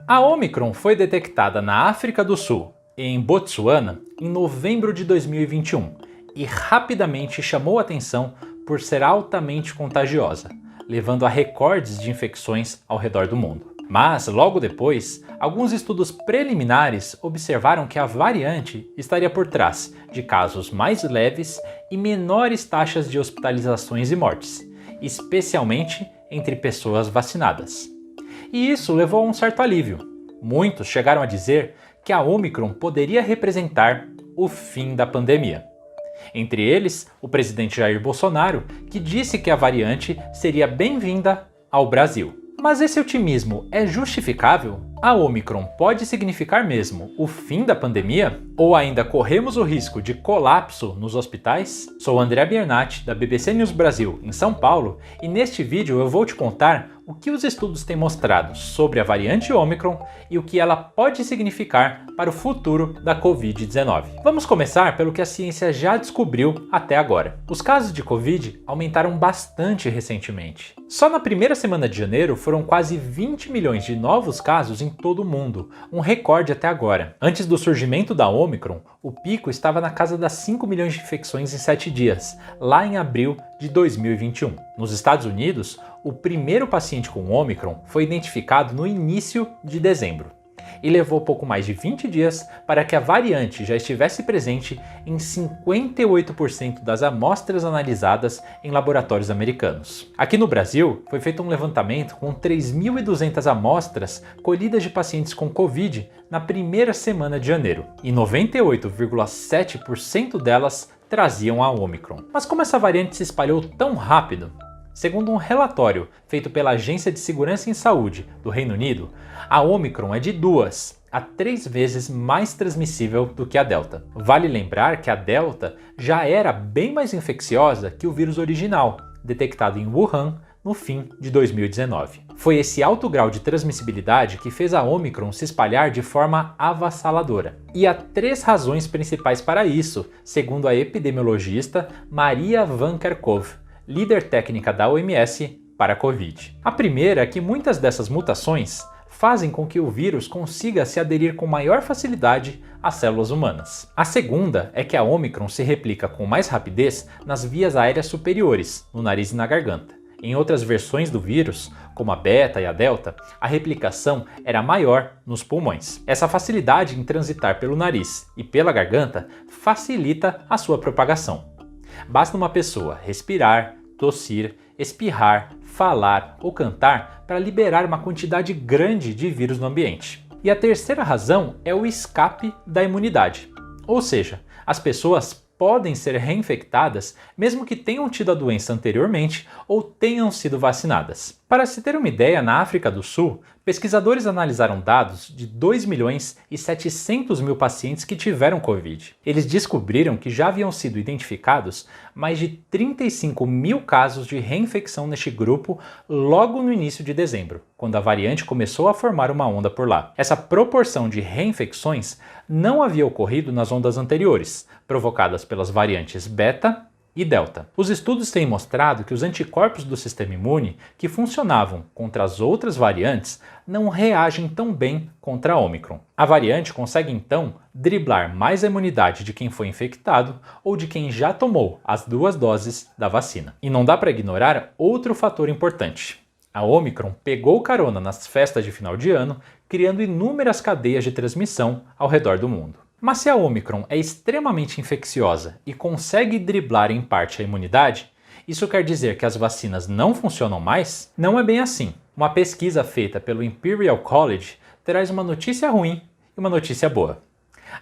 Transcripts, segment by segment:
A Omicron foi detectada na África do Sul e em Botsuana em novembro de 2021 e rapidamente chamou atenção por ser altamente contagiosa, levando a recordes de infecções ao redor do mundo. Mas, logo depois, alguns estudos preliminares observaram que a variante estaria por trás de casos mais leves e menores taxas de hospitalizações e mortes, especialmente entre pessoas vacinadas. E isso levou a um certo alívio. Muitos chegaram a dizer que a Omicron poderia representar o fim da pandemia. Entre eles, o presidente Jair Bolsonaro, que disse que a variante seria bem-vinda ao Brasil. Mas esse otimismo é justificável? A Omicron pode significar mesmo o fim da pandemia? Ou ainda corremos o risco de colapso nos hospitais? Sou André Biernat, da BBC News Brasil, em São Paulo, e neste vídeo eu vou te contar o que os estudos têm mostrado sobre a variante Omicron e o que ela pode significar para o futuro da Covid-19. Vamos começar pelo que a ciência já descobriu até agora. Os casos de Covid aumentaram bastante recentemente. Só na primeira semana de janeiro foram quase 20 milhões de novos casos em todo o mundo, um recorde até agora. Antes do surgimento da Omicron, o pico estava na casa das 5 milhões de infecções em 7 dias, lá em abril de 2021. Nos Estados Unidos, o primeiro paciente com Omicron foi identificado no início de dezembro e levou pouco mais de 20 dias para que a variante já estivesse presente em 58% das amostras analisadas em laboratórios americanos. Aqui no Brasil, foi feito um levantamento com 3.200 amostras colhidas de pacientes com Covid na primeira semana de janeiro, e 98,7% delas traziam a Omicron. Mas como essa variante se espalhou tão rápido? Segundo um relatório feito pela Agência de Segurança em Saúde do Reino Unido, a Omicron é de 2 a 3 vezes mais transmissível do que a Delta. Vale lembrar que a Delta já era bem mais infecciosa que o vírus original, detectado em Wuhan no fim de 2019. Foi esse alto grau de transmissibilidade que fez a Omicron se espalhar de forma avassaladora. E há 3 razões principais para isso, segundo a epidemiologista Maria Van Kerkhove, líder técnica da OMS para a Covid. A primeira é que muitas dessas mutações fazem com que o vírus consiga se aderir com maior facilidade às células humanas. A segunda é que a Omicron se replica com mais rapidez nas vias aéreas superiores, no nariz e na garganta. Em outras versões do vírus, como a Beta e a Delta, a replicação era maior nos pulmões. Essa facilidade em transitar pelo nariz e pela garganta facilita a sua propagação. Basta uma pessoa respirar, tossir, espirrar, falar ou cantar para liberar uma quantidade grande de vírus no ambiente. E a terceira razão é o escape da imunidade. Ou seja, as pessoas podem ser reinfectadas mesmo que tenham tido a doença anteriormente ou tenham sido vacinadas. Para se ter uma ideia, na África do Sul, pesquisadores analisaram dados de 2.700.000 pacientes que tiveram Covid. Eles descobriram que já haviam sido identificados mais de 35 mil casos de reinfecção neste grupo logo no início de dezembro, quando a variante começou a formar uma onda por lá. Essa proporção de reinfecções não havia ocorrido nas ondas anteriores, provocadas pelas variantes Beta e Delta. Os estudos têm mostrado que os anticorpos do sistema imune, que funcionavam contra as outras variantes, não reagem tão bem contra a Omicron. A variante consegue então driblar mais a imunidade de quem foi infectado ou de quem já tomou as 2 doses da vacina. E não dá para ignorar outro fator importante. A Omicron pegou carona nas festas de final de ano, criando inúmeras cadeias de transmissão ao redor do mundo. Mas se a Omicron é extremamente infecciosa e consegue driblar em parte a imunidade, isso quer dizer que as vacinas não funcionam mais? Não é bem assim. Uma pesquisa feita pelo Imperial College traz uma notícia ruim e uma notícia boa.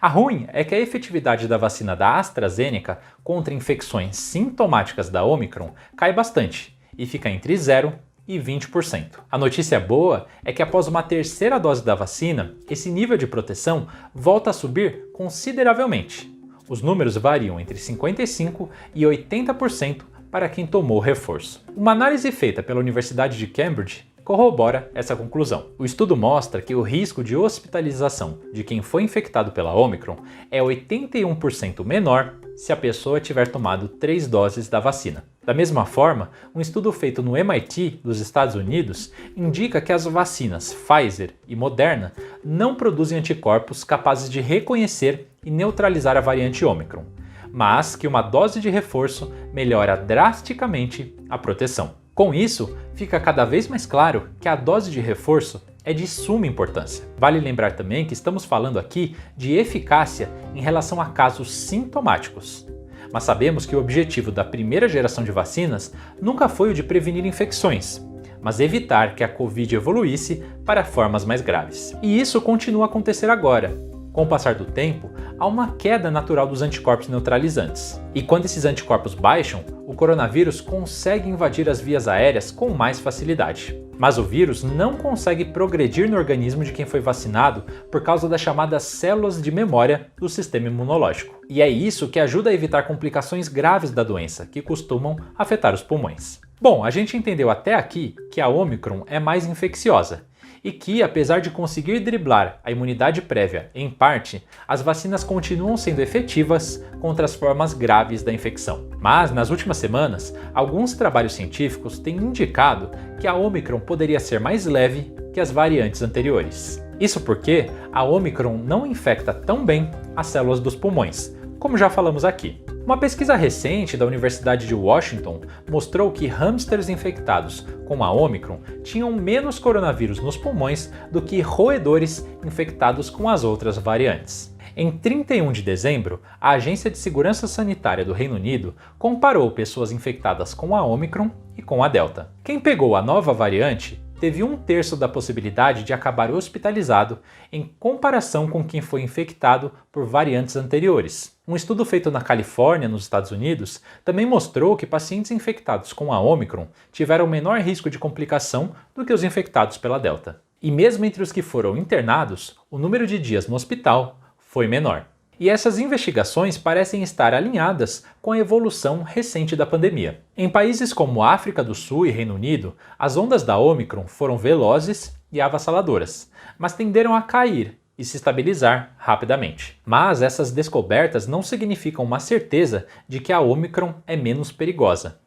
A ruim é que a efetividade da vacina da AstraZeneca contra infecções sintomáticas da Omicron cai bastante e fica entre 0 e 20%. A notícia boa é que após uma terceira dose da vacina, esse nível de proteção volta a subir consideravelmente. Os números variam entre 55% e 80% para quem tomou o reforço. Uma análise feita pela Universidade de Cambridge corrobora essa conclusão. O estudo mostra que o risco de hospitalização de quem foi infectado pela Omicron é 81% menor se a pessoa tiver tomado 3 doses da vacina. Da mesma forma, um estudo feito no MIT, dos Estados Unidos, indica que as vacinas Pfizer e Moderna não produzem anticorpos capazes de reconhecer e neutralizar a variante Ômicron, mas que uma dose de reforço melhora drasticamente a proteção. Com isso, fica cada vez mais claro que a dose de reforço é de suma importância. Vale lembrar também que estamos falando aqui de eficácia em relação a casos sintomáticos. Mas sabemos que o objetivo da primeira geração de vacinas nunca foi o de prevenir infecções, mas evitar que a Covid evoluísse para formas mais graves. E isso continua a acontecer agora. Com o passar do tempo, há uma queda natural dos anticorpos neutralizantes. E quando esses anticorpos baixam, o coronavírus consegue invadir as vias aéreas com mais facilidade. Mas o vírus não consegue progredir no organismo de quem foi vacinado por causa das chamadas células de memória do sistema imunológico. E é isso que ajuda a evitar complicações graves da doença, que costumam afetar os pulmões. Bom, a gente entendeu até aqui que a Ômicron é mais infecciosa e que, apesar de conseguir driblar a imunidade prévia em parte, as vacinas continuam sendo efetivas contra as formas graves da infecção. Mas, nas últimas semanas, alguns trabalhos científicos têm indicado que a Ômicron poderia ser mais leve que as variantes anteriores. Isso porque a Ômicron não infecta tão bem as células dos pulmões, como já falamos aqui. Uma pesquisa recente da Universidade de Washington mostrou que hamsters infectados com a Ômicron tinham menos coronavírus nos pulmões do que roedores infectados com as outras variantes. Em 31 de dezembro, a Agência de Segurança Sanitária do Reino Unido comparou pessoas infectadas com a Ômicron e com a Delta. Quem pegou a nova variante teve 1/3 da possibilidade de acabar hospitalizado em comparação com quem foi infectado por variantes anteriores. Um estudo feito na Califórnia, nos Estados Unidos, também mostrou que pacientes infectados com a Ômicron tiveram menor risco de complicação do que os infectados pela Delta. E mesmo entre os que foram internados, o número de dias no hospital foi menor. E essas investigações parecem estar alinhadas com a evolução recente da pandemia. Em países como África do Sul e Reino Unido, as ondas da Ômicron foram velozes e avassaladoras, mas tenderam a cair e se estabilizar rapidamente. Mas essas descobertas não significam uma certeza de que a Ômicron é menos perigosa.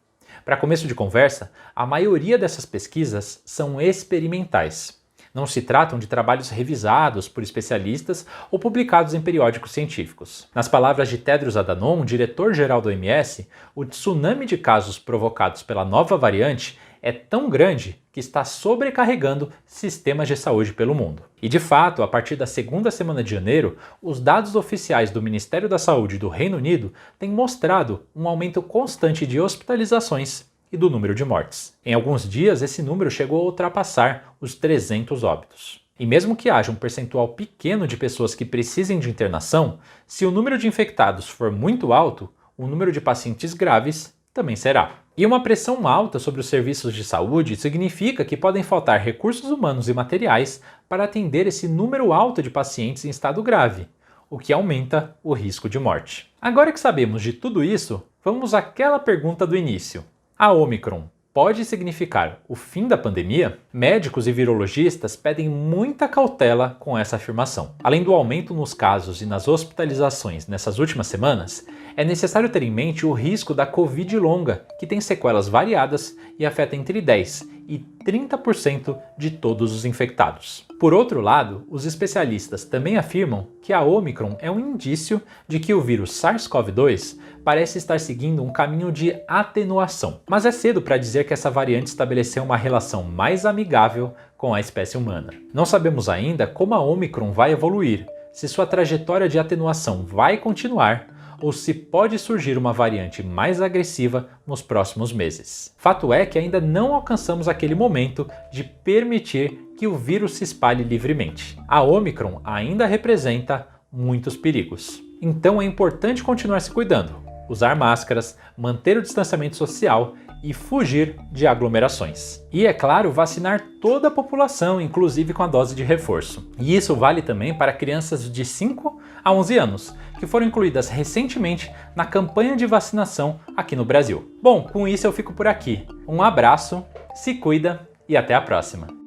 Para começo de conversa, a maioria dessas pesquisas são experimentais. Não se tratam de trabalhos revisados por especialistas ou publicados em periódicos científicos. Nas palavras de Tedros Adhanom, diretor-geral da OMS, o tsunami de casos provocados pela nova variante é tão grande que está sobrecarregando sistemas de saúde pelo mundo. E de fato, a partir da segunda semana de janeiro, os dados oficiais do Ministério da Saúde do Reino Unido têm mostrado um aumento constante de hospitalizações e do número de mortes. Em alguns dias, esse número chegou a ultrapassar os 300 óbitos. E mesmo que haja um percentual pequeno de pessoas que precisem de internação, se o número de infectados for muito alto, o número de pacientes graves também será. E uma pressão alta sobre os serviços de saúde significa que podem faltar recursos humanos e materiais para atender esse número alto de pacientes em estado grave, o que aumenta o risco de morte. Agora que sabemos de tudo isso, vamos àquela pergunta do início. A Ômicron pode significar o fim da pandemia? Médicos e virologistas pedem muita cautela com essa afirmação. Além do aumento nos casos e nas hospitalizações nessas últimas semanas, é necessário ter em mente o risco da Covid longa, que tem sequelas variadas e afeta entre 10% e 30% de todos os infectados. Por outro lado, os especialistas também afirmam que a Ômicron é um indício de que o vírus SARS-CoV-2 parece estar seguindo um caminho de atenuação. Mas é cedo para dizer que essa variante estabeleceu uma relação mais amigável com a espécie humana. Não sabemos ainda como a Ômicron vai evoluir, se sua trajetória de atenuação vai continuar ou se pode surgir uma variante mais agressiva nos próximos meses. Fato é que ainda não alcançamos aquele momento de permitir que o vírus se espalhe livremente. A Ômicron ainda representa muitos perigos. Então é importante continuar se cuidando, usar máscaras, manter o distanciamento social e fugir de aglomerações. E, é claro, vacinar toda a população, inclusive com a dose de reforço. E isso vale também para crianças de 5 a 11 anos, que foram incluídas recentemente na campanha de vacinação aqui no Brasil. Bom, com isso eu fico por aqui. Um abraço, se cuida e até a próxima!